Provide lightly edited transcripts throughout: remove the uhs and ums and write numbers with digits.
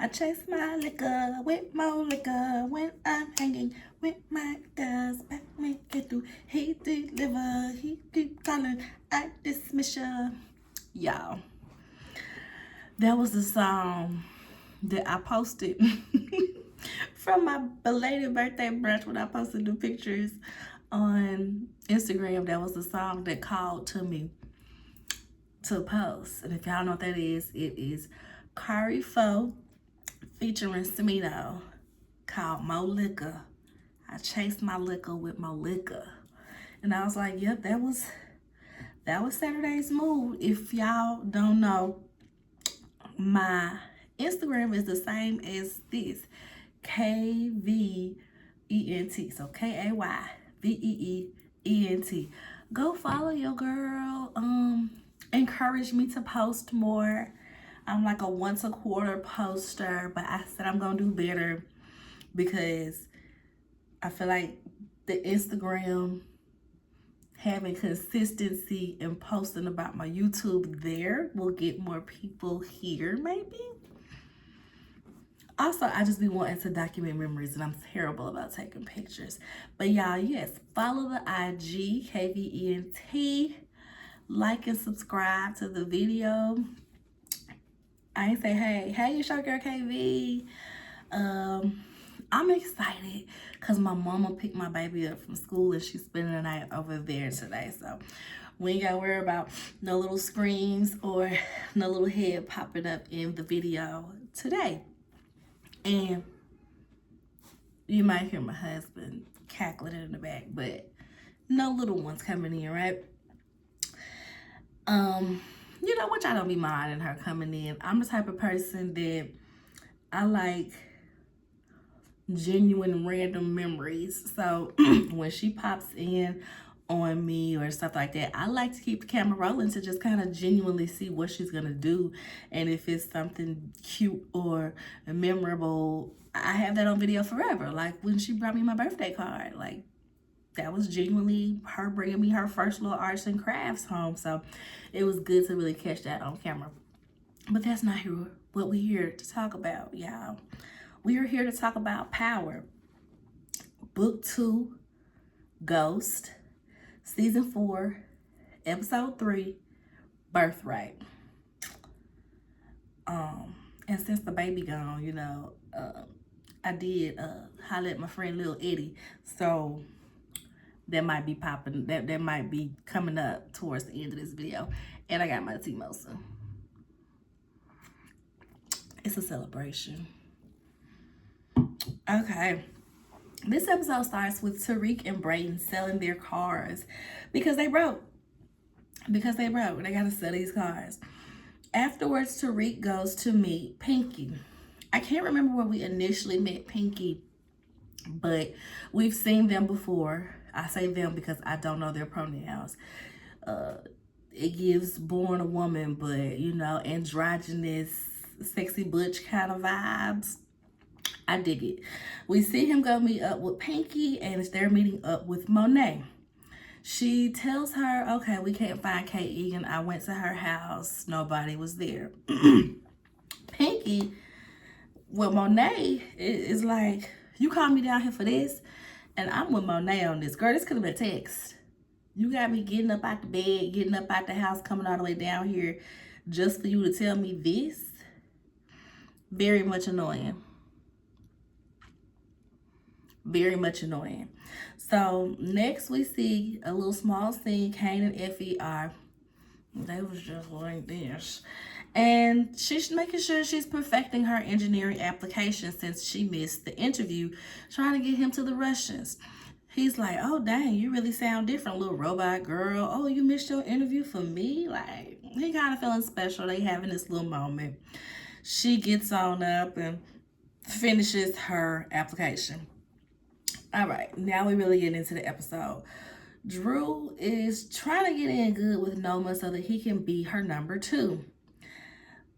I chase my liquor with more liquor when I'm hanging with my guys. Back make it through. He deliver. He keep calling. I dismiss ya. Y'all, that was the song that I posted from my belated birthday brunch when I posted the pictures on Instagram. That was the song that called to me to post. And if y'all know what that is, it is Kari Fo featuring Smino called Mo Liquor. I chased my liquor with Mo Liquor. And I was like, yep, that was Saturday's mood. If y'all don't know, my Instagram is the same as this. KVENT. So KAYVEEENT. Go follow your girl. Encourage me to post more. I'm like a once a quarter poster, but I said I'm gonna do better because I feel like the Instagram, having consistency and posting about my YouTube there will get more people here, maybe. Also, I just be wanting to document memories, and I'm terrible about taking pictures. But y'all, yes, follow the IG, KVENT. Like and subscribe to the video. I ain't say, hey, it's your girl KV. I'm excited because my mama picked my baby up from school and she's spending the night over there today. So we ain't got to worry about no little screams or no little head popping up in the video today. And you might hear my husband cackling in the back, but no little ones coming in, right? You know, which I don't be minding her coming in. I'm the type of person that I like genuine random memories. So when she pops in on me or stuff like that, I like to keep the camera rolling to just kind of genuinely see what she's gonna do, and if it's something cute or memorable, I have that on video forever. Like when she brought me my birthday card, like that was genuinely her bringing me her first little arts and crafts home. So it was good to really catch that on camera. But that's not what we're here to talk about, y'all. We are here to talk about Power, Book 2, Ghost, Season 4, Episode 3, Birthright. And since the baby gone, you know, I did holler at my friend Lil Eddie. So that might be popping, that might be coming up towards the end of this video. And I got my T-Mosa. It's a celebration. Okay. This episode starts with Tariq and Brayden selling their cars because they broke. They gotta sell these cars. Afterwards, Tariq goes to meet Pinky. I can't remember where we initially met Pinky, but we've seen them before. I say them because I don't know their pronouns. It gives born a woman, but you know, androgynous, sexy butch kind of vibes. I dig it. We see him go meet up with Pinky, and they're meeting up with Monet. She tells her, okay, we can't find Kate Egan. I went to her house. Nobody was there. Pinky, well, Monet is like, you called me down here for this? And I'm with Monet on this. Girl, this could have been a text. You got me getting up out the bed, getting up out the house, coming all the way down here just for you to tell me this? Very much annoying. Very much annoying. So next we see a little small scene. Kane and Effie are, they was just like this. And she's making sure she's perfecting her engineering application since she missed the interview, trying to get him to the Russians. He's like, oh, dang, you really sound different, little robot girl. Oh, you missed your interview for me? Like, he kind of feeling special. They having this little moment. She gets on up and finishes her application. All right, now we really get into the episode. Drew is trying to get in good with Noma so that he can be her number 2.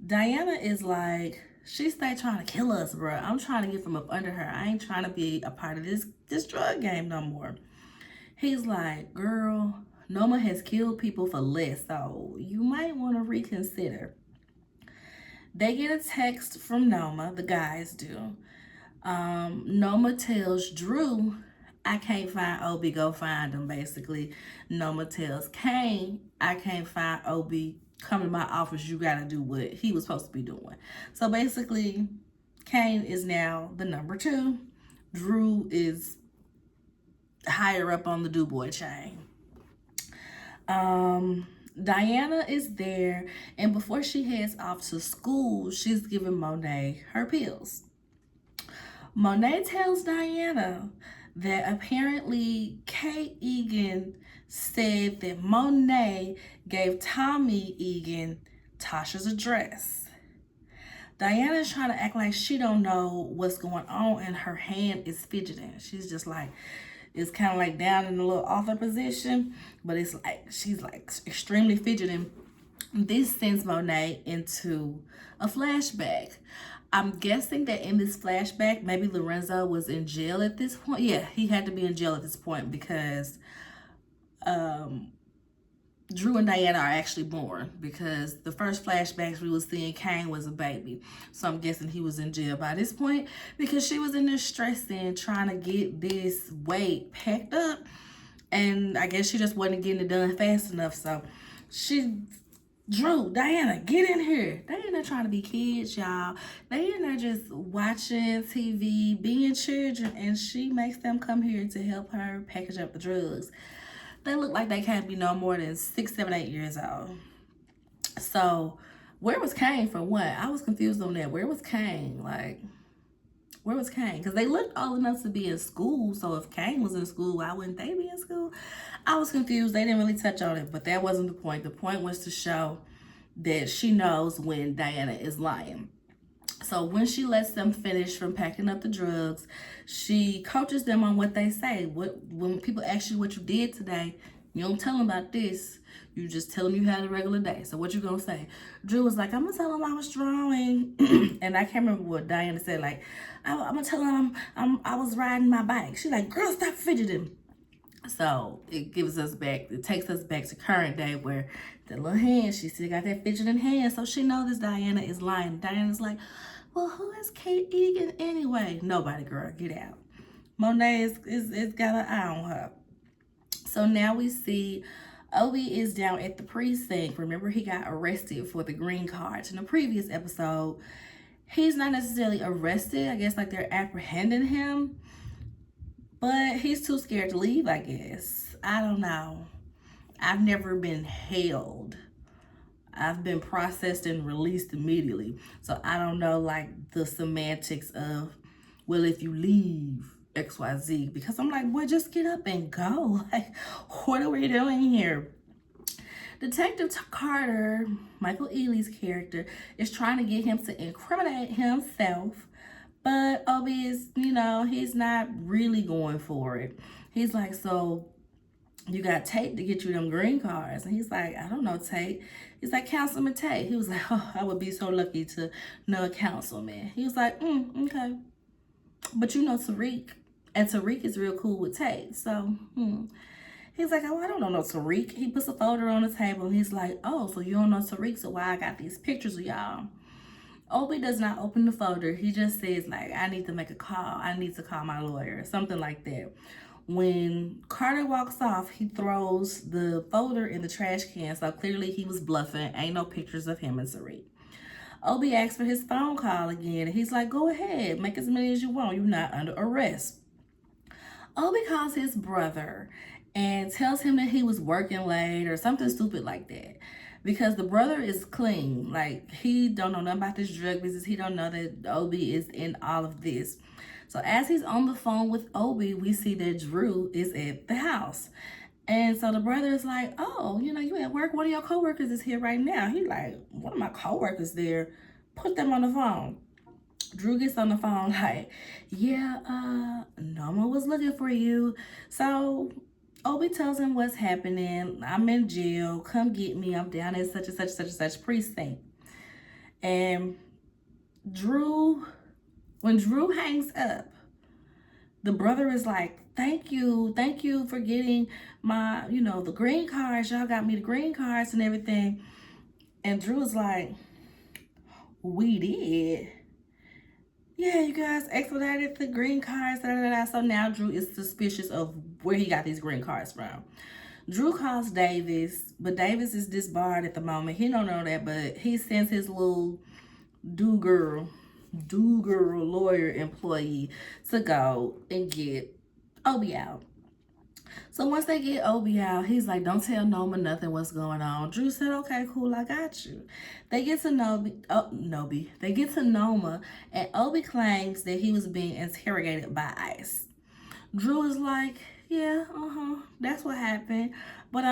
Diana is like, she stay trying to kill us, bro. I'm trying to get from up under her. I ain't trying to be a part of this drug game no more. He's like, girl, Noma has killed people for less, so you might want to reconsider. They get a text from Noma, the guys do. Noma tells Drew, I can't find Obi, go find him, basically. Noma tells Kane, I can't find Obi, come to my office, you gotta do what he was supposed to be doing. So basically, Kane is now the number 2. Drew is higher up on the DuBois chain. Diana is there, and before she heads off to school, she's giving Monet her pills. Monet tells Diana that apparently Kate Egan said that Monet gave Tommy Egan Tasha's address. Diana's trying to act like she don't know what's going on, and her hand is fidgeting. She's just like, it's kind of like down in a little author position, but it's like she's like extremely fidgeting. This sends Monet into a flashback. I'm guessing that in this flashback, maybe Lorenzo was in jail at this point. Yeah, he had to be in jail at this point because Drew and Diana are actually born, because the first flashbacks we was seeing, Kane was a baby. So I'm guessing he was in jail by this point, because she was in there stressing, trying to get this weight packed up. And I guess she just wasn't getting it done fast enough. So Drew, Diana, get in here. They in there trying to be kids, y'all. They in there just watching TV, being children, and she makes them come here to help her package up the drugs. They look like they can't be no more than 6, 7, 8 years old. So, where was Kane for what? I was confused on that. Where was Kane? Like, where was Kane? Because they looked old enough to be in school. So, if Kane was in school, why wouldn't they be in school? I was confused. They didn't really touch on it, but that wasn't the point. The point was to show that she knows when Diana is lying. So when she lets them finish from packing up the drugs, she coaches them on what they say. When people ask you what you did today, you don't tell them about this. You just tell them you had a regular day. So what you gonna say? Drew was like, I'm gonna tell them I was drawing. And I can't remember what Diana said. Like, I'm gonna tell them I was riding my bike. She's like, girl, stop fidgeting. So it takes us back to current day, where the little hand, she still got that fidgeting hand. So she knows this Diana is lying. Diana's like, well, who is Kate Egan anyway? Nobody, girl, get out. Monet is got an eye on her. So now we see Obi is down at the precinct. Remember, he got arrested for the green cards in the previous episode. He's not necessarily arrested. I guess like they're apprehending him. But he's too scared to leave, I guess. I don't know. I've never been held. I've been processed and released immediately. So I don't know like the semantics of, well, if you leave XYZ, because I'm like, boy, just get up and go. Like, what are we doing here? Detective Carter, Michael Ealy's character, is trying to get him to incriminate himself. But Obi is, he's not really going for it. He's like, so you got Tate to get you them green cards. And he's like, I don't know, Tate. He's like, Councilman Tate. He was like, oh, I would be so lucky to know a councilman. He was like, okay. But you know Tariq. And Tariq is real cool with Tate. So, He's like, oh, I don't know no Tariq. He puts a folder on the table and he's like, oh, so you don't know Tariq, so why I got these pictures of y'all? Obi does not open the folder. He just says, like, I need to make a call. I need to call my lawyer, something like that. When Carter walks off, he throws the folder in the trash can. So clearly he was bluffing. Ain't no pictures of him and Tariq. Obi asks for his phone call again. And he's like, go ahead. Make as many as you want. You're not under arrest. Obi calls his brother and tells him that he was working late or something stupid like that. Because the brother is clean. Like, he don't know nothing about this drug business. He don't know that Obi is in all of this. So as he's on the phone with Obi, we see that Drew is at the house. And so the brother is like, oh, you at work? One of your coworkers is here right now. He's like, one of my coworkers there. Put them on the phone. Drew gets on the phone like, yeah, Noma was looking for you. So Obi tells him what's happening. I'm in jail. Come get me. I'm down at such and such, such and such precinct. And when Drew hangs up, the brother is like, thank you for getting my, the green cards. Y'all got me the green cards and everything. And Drew is like, We did. Yeah, you guys expedited the green cards. Da, da, da. So now Drew is suspicious of where he got these green cards from. Drew calls Davis, but Davis is disbarred at the moment. He don't know that, but he sends his little do-girl lawyer employee to go and get Obi out. So once they get Obi out, he's like, don't tell Noma nothing what's going on. Drew said, okay, cool, I got you. They get to They get to Noma, and Obi claims that he was being interrogated by ICE. Drew is like, yeah, that's what happened. But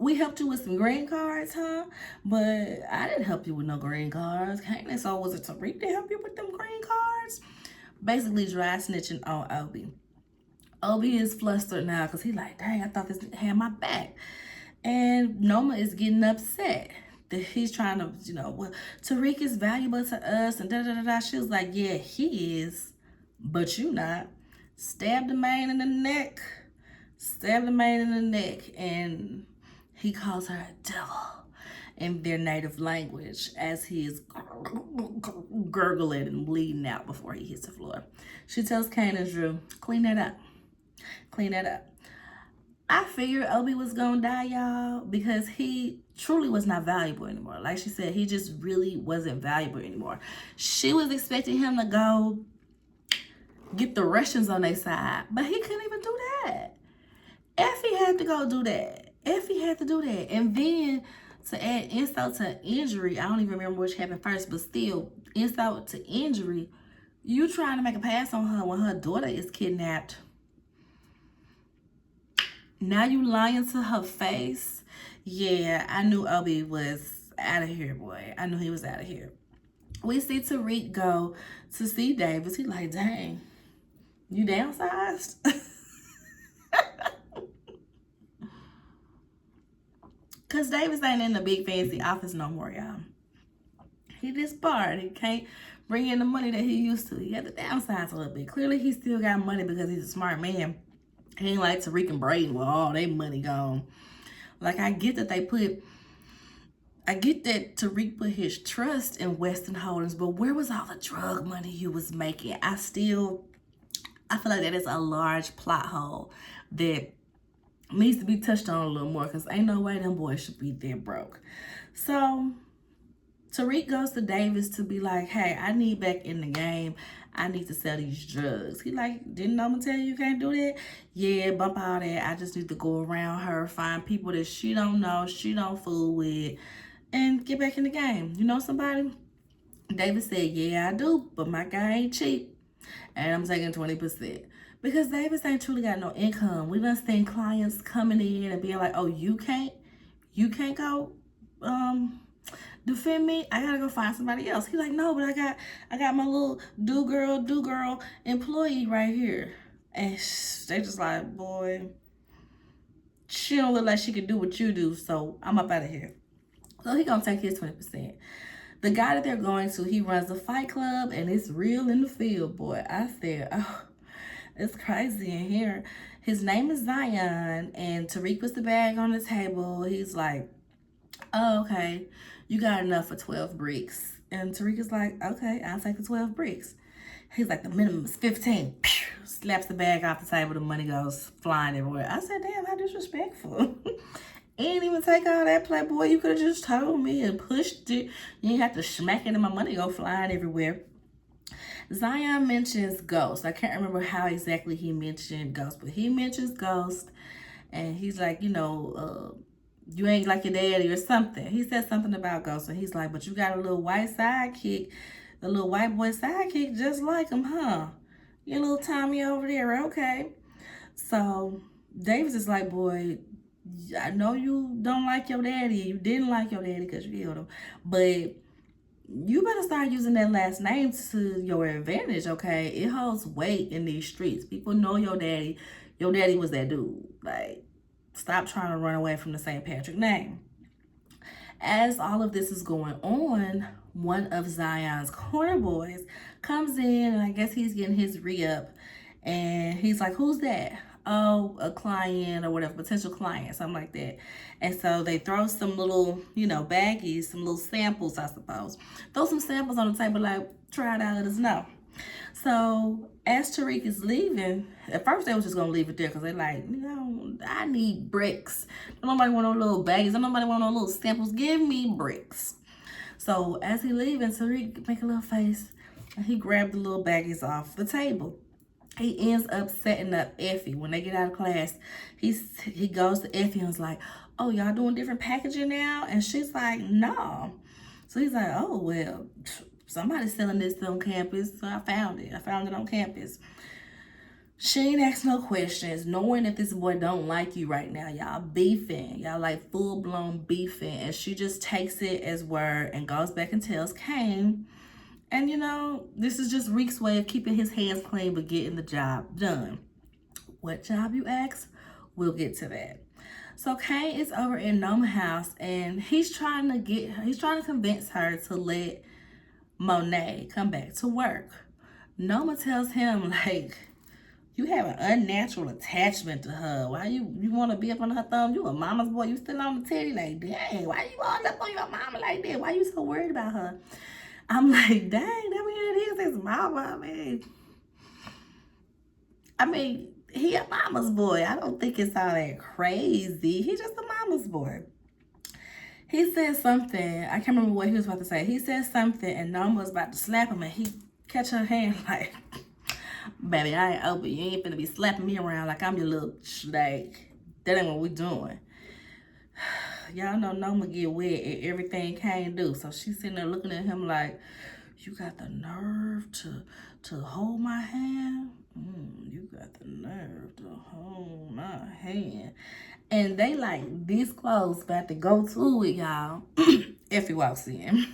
we helped you with some green cards, huh? But I didn't help you with no green cards. Okay, so was it Tariq to help you with them green cards? Basically dry snitching on Obi. Obi is flustered now because he's like, dang, I thought this had my back. And Noma is getting upset that he's trying to, well, Tariq is valuable to us and da-da-da-da. She was like, yeah, he is, but you not. Stabbed the man in the neck. And he calls her a devil in their native language as he is gurgling and bleeding out before he hits the floor. She tells Kane and Drew, clean that up. I figured Obi was gonna die, y'all, because he truly was not valuable anymore. Like she said, he just really wasn't valuable anymore. She was expecting him to go get the Russians on their side, but he couldn't even do that. Effie had to go do that. And then to add insult to injury, I don't even remember which happened first, but still, insult to injury, you trying to make a pass on her when her daughter is kidnapped. Now you lying to her face. Yeah, I knew Obi was out of here, boy. I knew he was out of here. We see Tariq go to see Davis. He like, dang, you downsized? Because Davis ain't in the big fancy office no more, y'all. He disbarred. He can't bring in the money that he used to. He had to downsize a little bit. Clearly, he still got money because he's a smart man. He ain't like Tariq and Braden with all their money gone. Like, I get that Tariq put his trust in Weston Holdings, but where was all the drug money you was making? I feel like that is a large plot hole that needs to be touched on a little more, because ain't no way them boys should be that broke. So Tariq goes to Davis to be like, hey, I need back in the game. I need to sell these drugs. He like, didn't Noma tell you can't do that? Yeah, bump all that. I just need to go around her, find people that she don't know, she don't fool with, and get back in the game. You know somebody? Davis said, yeah, I do, but my guy ain't cheap. And I'm taking 20%. Because Davis ain't truly got no income. We done seen clients coming in and being like, oh, you can't go defend me? I gotta go find somebody else. He's like, no, but I got my little do girl employee right here. And they just like, boy, she don't look like she could do what you do, so I'm up out of here. So he gonna take his 20%. The guy that they're going to, he runs a fight club, and it's real in the field, boy. I said, oh, it's crazy in here. His name is Zion, and Tariq puts the bag on the table. He's like, oh, okay, you got enough for 12 bricks. And Tariq is like, okay, I'll take the 12 bricks. He's like, the minimum is 15. Pew, slaps the bag off the table. The money goes flying everywhere. I said, damn, how disrespectful. Ain't even take all that, Playboy. You could have just told me and pushed it. You ain't have to smack it and my money go flying everywhere. Zion mentions Ghost. I can't remember how exactly he mentioned Ghost, but he mentions Ghost. And he's like, you ain't like your daddy or something. He said something about Ghost. And he's like, but you got a little white sidekick, a little white boy sidekick just like him, huh? Your little Tommy over there, okay. So Davis is like, boy, I know you don't like your daddy. You didn't like your daddy because you killed him. But you better start using that last name to your advantage, okay? It holds weight in these streets. People know your daddy. Your daddy was that dude. Like, stop trying to run away from the St. Patrick name. As all of this is going on, one of Zion's corner boys comes in, and I guess he's getting his re-up. And he's like, who's that? oh, a client or whatever, potential client, something like that. And so they throw some little, baggies, some little samples, I suppose. Throw some samples on the table, like, try it out, let us know. So as Tariq is leaving, at first they was just gonna leave it there because they like, I need bricks. Don't nobody want no little baggies. Don't nobody want no little samples. Give me bricks. So as he leaving, Tariq make a little face and he grabbed the little baggies off the table. He ends up setting up Effie. When they get out of class, he goes to Effie and is like, oh, y'all doing different packaging now? And she's like, no. So he's like, oh, well, somebody's selling this on campus. So I found it. I found it on campus. She ain't asked no questions, knowing that this boy don't like you right now. Y'all beefing. Y'all like full-blown beefing. And she just takes it as word and goes back and tells Kane. And, this is just Reek's way of keeping his hands clean but getting the job done. What job, you ask? We'll get to that. So Kane is over in Noma house and he's trying to convince her to let Monet come back to work. Noma tells him, like, you have an unnatural attachment to her. Why you want to be up on her thumb? You a mama's boy. You still on the titty like, dang, why you all up on your mama like that? Why you so worried about her? I'm like, dang, it is his mama. I mean, he a mama's boy. I don't think it's all that crazy. He just a mama's boy. He said something. I can't remember what he was about to say. He said something, and Noma was about to slap him, and he catch her hand like, baby, I ain't open. You ain't finna be slapping me around like I'm your little, like, that ain't what we doing. Y'all know Noma get wet and everything Kane do. So she's sitting there looking at him like, you got the nerve to hold my hand? You got the nerve to hold my hand. And they like this close, about to go to it, y'all. Effie walks in.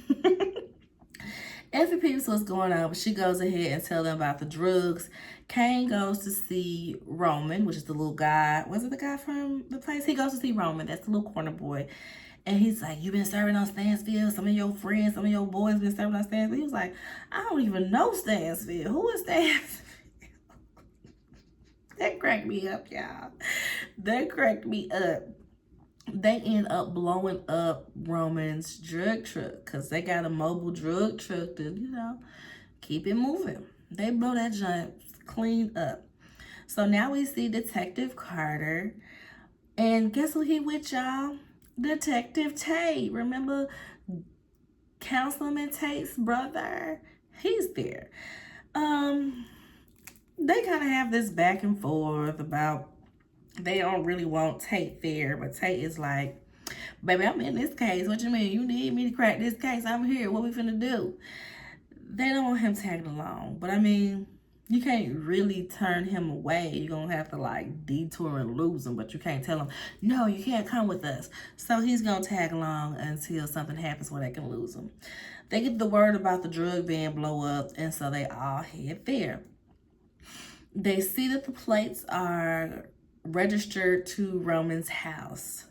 Effie peeps what's going on, but she goes ahead and tells them about the drugs. Kane goes to see Roman, which is the little guy. Was it the guy from the place? He goes to see Roman. That's the little corner boy. And he's like, you been serving on Stansfield? Some of your friends, some of your boys been serving on Stansfield? He was like, I don't even know Stansfield. Who is Stansfield? That cracked me up, y'all. That cracked me up. They end up blowing up Roman's drug truck because they got a mobile drug truck to, keep it moving. They blow that junk clean up. So now we see Detective Carter. And guess who he with, y'all? Detective Tate. Remember Councilman Tate's brother? He's there. They kind of have this back and forth about they don't really want Tate there, but Tate is like, baby, I'm in this case. What you mean? You need me to crack this case? I'm here. What we finna do? They don't want him tagged along, but I mean, you can't really turn him away. You're gonna have to like detour and lose him, but you can't tell him, no, you can't come with us. So he's gonna tag along until something happens where they can lose him. They get the word about the drug van blow up, and so they all head there. They see that the plates are registered to Roman's house.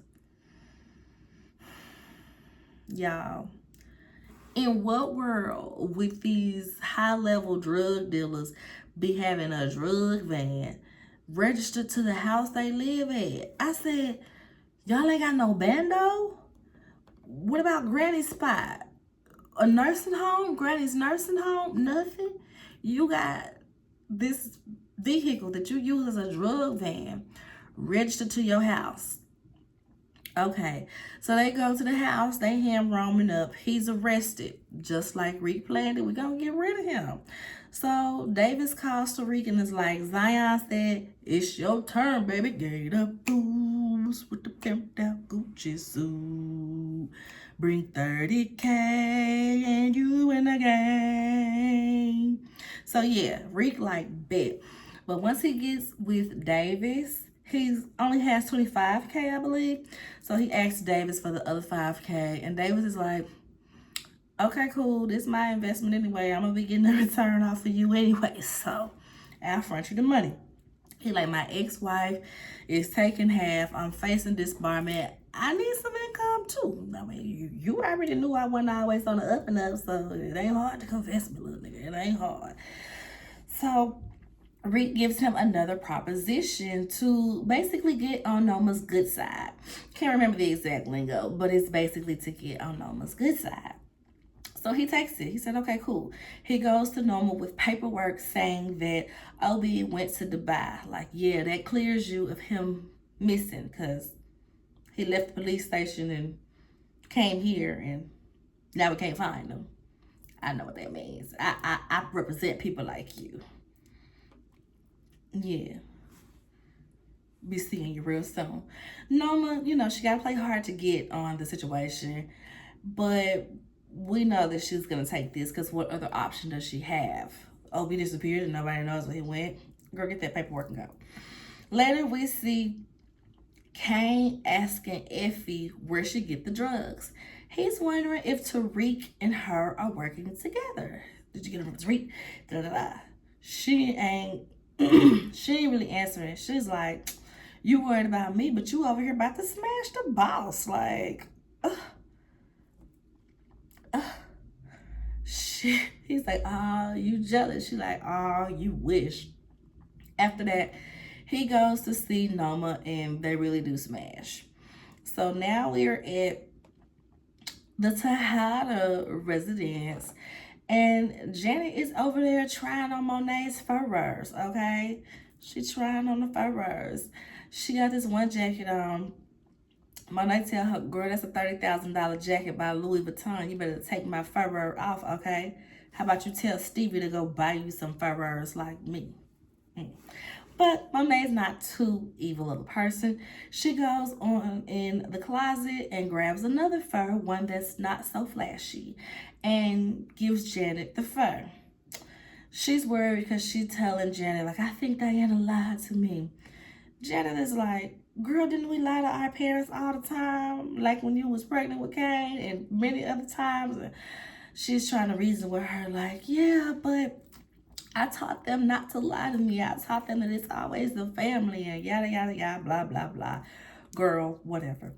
Y'all, in what world would these high-level drug dealers be having a drug van registered to the house they live at? I said, y'all ain't got no bando? What about Granny's spot? A nursing home? Granny's nursing home? Nothing? You got this vehicle that you use as a drug van registered to your house. Okay, so they go to the house, they hand Roman up, he's arrested. Just like Reek planned it, we're gonna get rid of him. So Davis calls Tariq and is like, Zion said, it's your turn, baby. Get up, booze with the pimped out Gucci suit. Bring 30K and you in the game. So yeah, Reek like bet. But once he gets with Davis, he only has 25K, I believe. So he asks Davis for the other 5K. And Davis is like, okay, cool. This is my investment anyway. I'm going to be getting a return off of you anyway. So I'll front you the money. He like, my ex-wife is taking half. I'm facing disbarment. I need some income too. I mean, you already knew I wasn't always on the up and up. So it ain't hard to confess me, little nigga. It ain't hard. So Rick gives him another proposition to basically get on Noma's good side. Can't remember the exact lingo, but it's basically to get on Noma's good side. So he takes it. He said, okay, cool. He goes to Noma with paperwork saying that Obi went to Dubai. Like, yeah, that clears you of him missing because he left the police station and came here and now we can't find him. I know what that means. I represent people like you. Yeah. Be seeing you real soon. Noma, she got to play hard to get on the situation. But we know that she's going to take this because what other option does she have? Obi disappeared and nobody knows where he went. Girl, get that paperwork and go. Later, we see Cane asking Effie where she get the drugs. He's wondering if Tariq and her are working together. Did you get them from Tariq? Da da da. She ain't really answering. She's like, you worried about me, but you over here about to smash the boss. Like, shit. He's like, oh, you jealous. She's like, oh, you wish. After that, he goes to see Noma and they really do smash. So now we're at the Tejada residence and Janet is over there trying on Monet's furrows, okay? She's trying on the furrows. She got this one jacket on. Monet tell her, girl, that's a $30,000 jacket by Louis Vuitton. You better take my furrow off, okay? How about you tell Stevie to go buy you some furrows like me? But Monet's not too evil of a person. She goes on in the closet and grabs another fur, one that's not so flashy, and gives Janet the fur. She's worried because she's telling Janet, like, I think Diana lied to me. Janet is like, girl, didn't we lie to our parents all the time? Like when you was pregnant with Cane and many other times. And she's trying to reason with her, like, yeah, but I taught them not to lie to me. I taught them that it's always the family and yada, yada, yada, blah, blah, blah. Girl, whatever.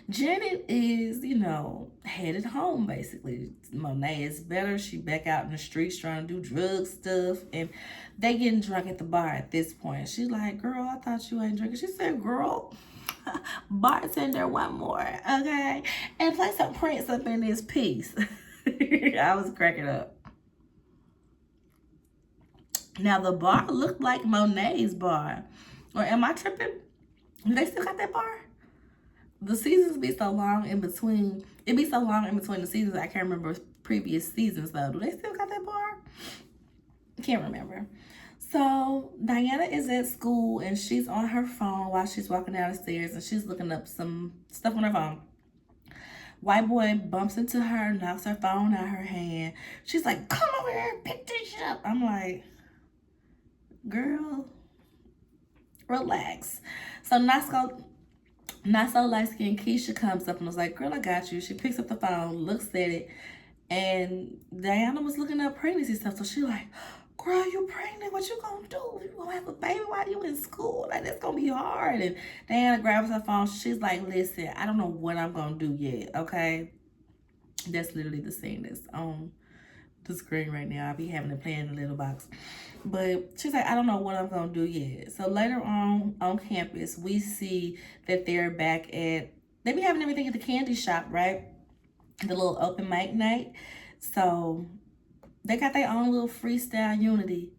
Janet is, headed home, basically. Monet is better. She back out in the streets trying to do drug stuff. And they getting drunk at the bar at this point. She's like, girl, I thought you ain't drinking. She said, girl, bartender, one more, okay? And play some Prince up in this piece. I was cracking up. Now, the bar looked like Monet's bar. Or am I tripping? Do they still got that bar? The seasons be so long in between. It be so long in between the seasons. I can't remember previous seasons, though. Do they still got that bar? Can't remember. So, Diana is at school, and she's on her phone while she's walking down the stairs, and she's looking up some stuff on her phone. White boy bumps into her, knocks her phone out of her hand. She's like, come over here, pick this shit up. I'm like, girl, relax. So not so light-skinned Keisha comes up and was like, girl, I got you. She picks up the phone, looks at it, and Diana was looking up pregnancy stuff. So she like, girl, you pregnant? What you gonna do? You gonna have a baby while you in school? Like, that's gonna be hard. And Diana grabs her phone. She's like, listen, I don't know what I'm gonna do yet, okay? That's literally the scene that's on the screen right now. I'll be having it play in the little box. But she's like, I don't know what I'm going to do yet. So later on campus, we see that they're back at, they be having everything at the candy shop, right? The little open mic night. So they got their own little freestyle unity.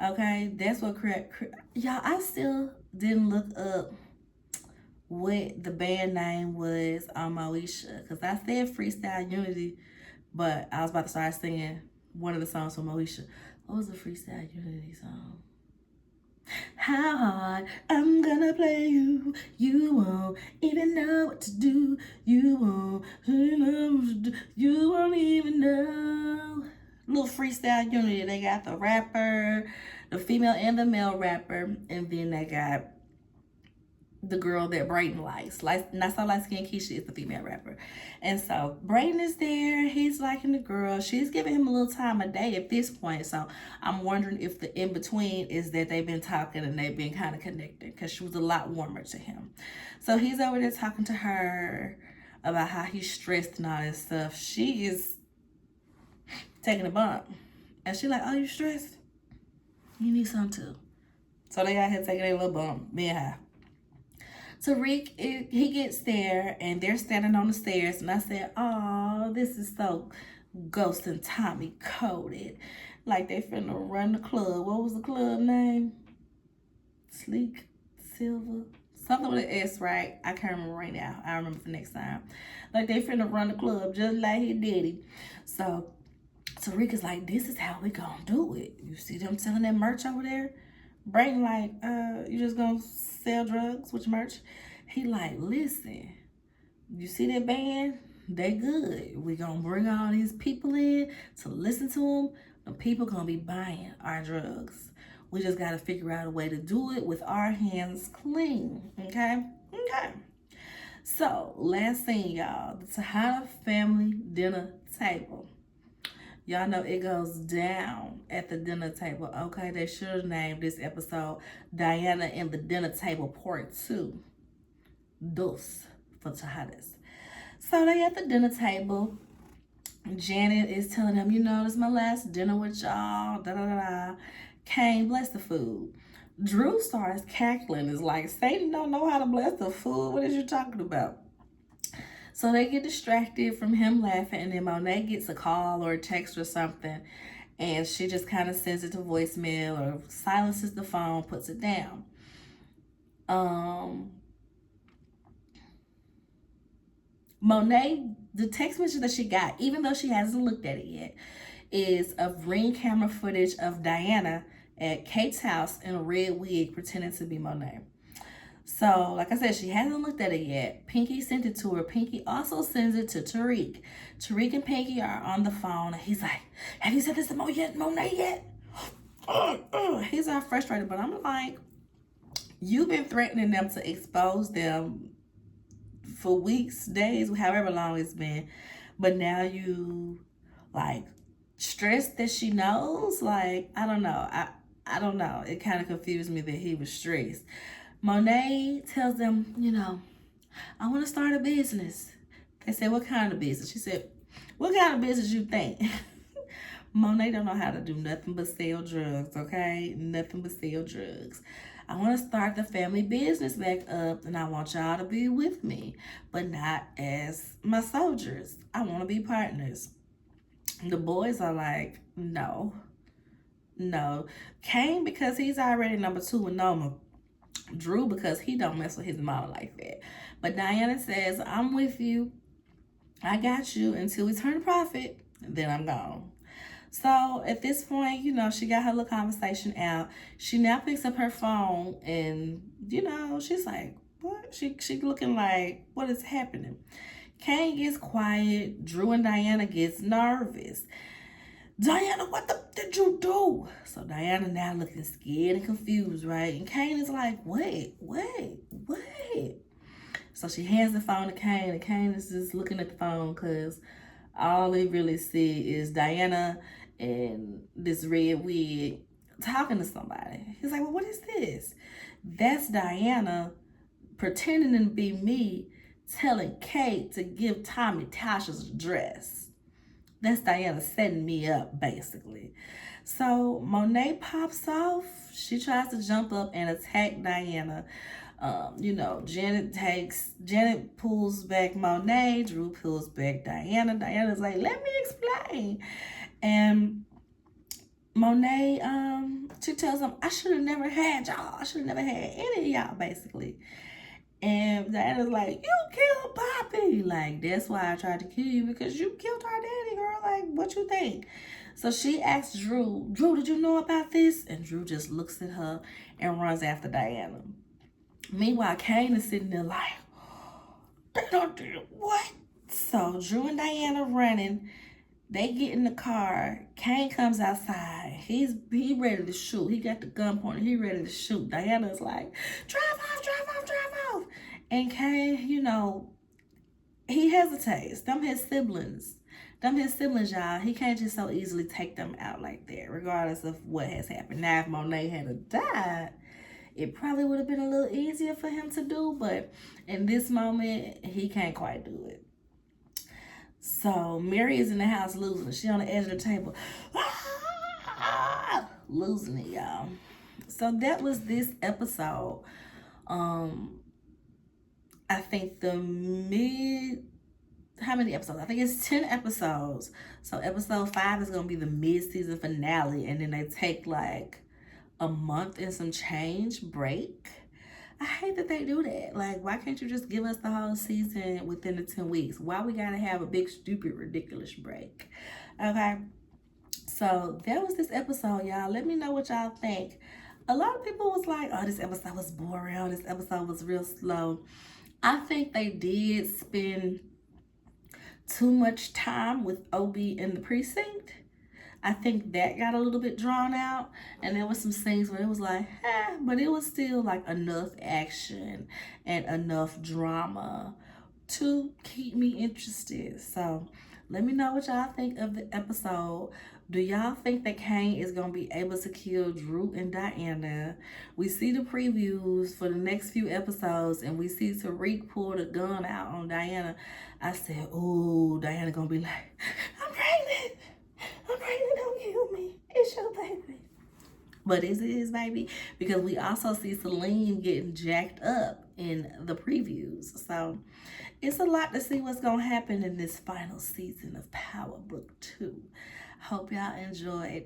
Okay, that's what y'all, I still didn't look up what the band name was on Moesha. Because I said freestyle unity, but I was about to start singing one of the songs from Moesha. What was the freestyle unity song? How hard I'm gonna play you. You won't even know what to do. You won't even know. Little freestyle unity. They got the rapper, the female and the male rapper, and then they got the girl that Brayden likes. Not so light-skinned Keisha is the female rapper. And so Brayden is there. He's liking the girl. She's giving him a little time of day at this point. So I'm wondering if the in-between is that they've been talking and they've been kind of connected because she was a lot warmer to him. So he's over there talking to her about how he's stressed and all this stuff. She is taking a bump. And she's like, oh, you stressed? You need some too. So they out here taking a little bump, being high. Tariq, he gets there and they're standing on the stairs, and I said, "Oh, this is so Ghost and Tommy coded. Like they finna run the club. What was the club name? Sleek Silver, something with an S, right? I can't remember right now. I remember for next time. Like they finna run the club just like he did it. So Tariq is like, this is how we gonna do it. You see them selling that merch over there? Brayden like, you just gonna sell drugs with your merch? He like, listen, you see that band? They good. We gonna bring all these people in to listen to them. The people gonna be buying our drugs. We just gotta figure out a way to do it with our hands clean. Okay? Okay. So, last thing, y'all. The Tejada family dinner table. Y'all know it goes down at the dinner table. Okay, they should have named this episode Diana and the Dinner Table Part 2. Dos for Tejadas. So they at the dinner table. Janet is telling them, you know, this is my last dinner with y'all. Da da da da. Kane, bless the food. Drew starts cackling. Is like, Satan don't know how to bless the food. What is you talking about? So they get distracted from him laughing, and then Monet gets a call or a text or something, and she just kind of sends it to voicemail or silences the phone, puts it down. Monet, the text message that she got, even though she hasn't looked at it yet, is of ring camera footage of Diana at Kate's house in a red wig pretending to be Monet. So, like I said, she hasn't looked at it yet. Pinky sent it to her. Pinky also sends it to Tariq. Tariq and Pinky are on the phone, and he's like, have you said this to Monet yet? He's all frustrated, but I'm like, you've been threatening them to expose them for weeks, days, however long it's been. But now you, like, stressed that she knows? Like, I don't know. I don't know. It kind of confused me that he was stressed. Monet tells them, you know, I want to start a business. They said, what kind of business? She said, what kind of business you think? Monet don't know how to do nothing but sell drugs, okay? Nothing but sell drugs. I want to start the family business back up, and I want y'all to be with me, but not as my soldiers. I want to be partners. The boys are like, no. Kane, because he's already number 2 with Noma. Drew, because he don't mess with his mama like that. But Diana says, I'm with you. I got you until we turn a profit. Then I'm gone. So at this point, you know, she got her little conversation out. She now picks up her phone and, you know, she's like, what? She looking like, what is happening? Kane gets quiet. Drew and Diana gets nervous. Diana, what did you do? So Diana now looking scared and confused, right? And Kane is like, wait. So she hands the phone to Kane, and Kane is just looking at the phone because all he really see is Diana and this red wig talking to somebody. He's like, well, what is this? That's Diana pretending to be me, telling Kate to give Tommy Tasha's address. That's Diana setting me up, basically. So Monet pops off. She tries to jump up and attack Diana. You know, Janet pulls back Monet. Drew pulls back Diana. Diana's like, let me explain. And Monet, she tells him, I should have never had y'all. I should have never had any of y'all, basically. And Diana's like, you killed Poppy. Like, that's why I tried to kill you, because you killed our daddy, girl. Like, what you think? So she asks Drew, did you know about this? And Drew just looks at her and runs after Diana. Meanwhile, Kane is sitting there like, they don't do what? So Drew and Diana running. They get in the car. Kane comes outside. He ready to shoot. He got the gun pointed. He ready to shoot. Diana's like, drive off. And Kane, you know, he hesitates. Them his siblings, y'all. He can't just so easily take them out like that, regardless of what has happened. Now, if Monet had died, it probably would have been a little easier for him to do. But in this moment, he can't quite do it. So Mary is in the house losing. She on the edge of the table. losing it, y'all. So that was this episode. I think how many episodes? I think it's 10 episodes. So episode 5 is gonna be the mid-season finale, and then they take like a month and some change break. I hate that they do that. Like, why can't you just give us the whole season within the 10 weeks? Why we gotta have a big, stupid, ridiculous break? Okay. So that was this episode, y'all. Let me know what y'all think. A lot of people was like, oh, this episode was boring. Oh, this episode was real slow. I think they did spend too much time with Obi in the precinct. I think that got a little bit drawn out, and there was some scenes where it was like, but it was still like enough action and enough drama to keep me interested. So let me know what y'all think of the episode. Do y'all think that Cane is going to be able to kill Drew and Diana? We see the previews for the next few episodes, and we see Tariq pull the gun out on Diana. I said, oh, Diana going to be like, I'm pregnant. I'm pregnant, don't kill me. It's your baby. But is it his baby? Because we also see Celine getting jacked up in the previews. So it's a lot to see what's going to happen in this final season of Power Book 2. Hope y'all enjoyed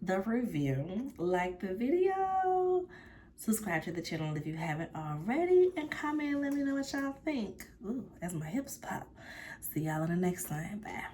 the review. Like the video. Subscribe to the channel if you haven't already. And comment and let me know what y'all think. Ooh, as my hips pop. See y'all in the next time. Bye.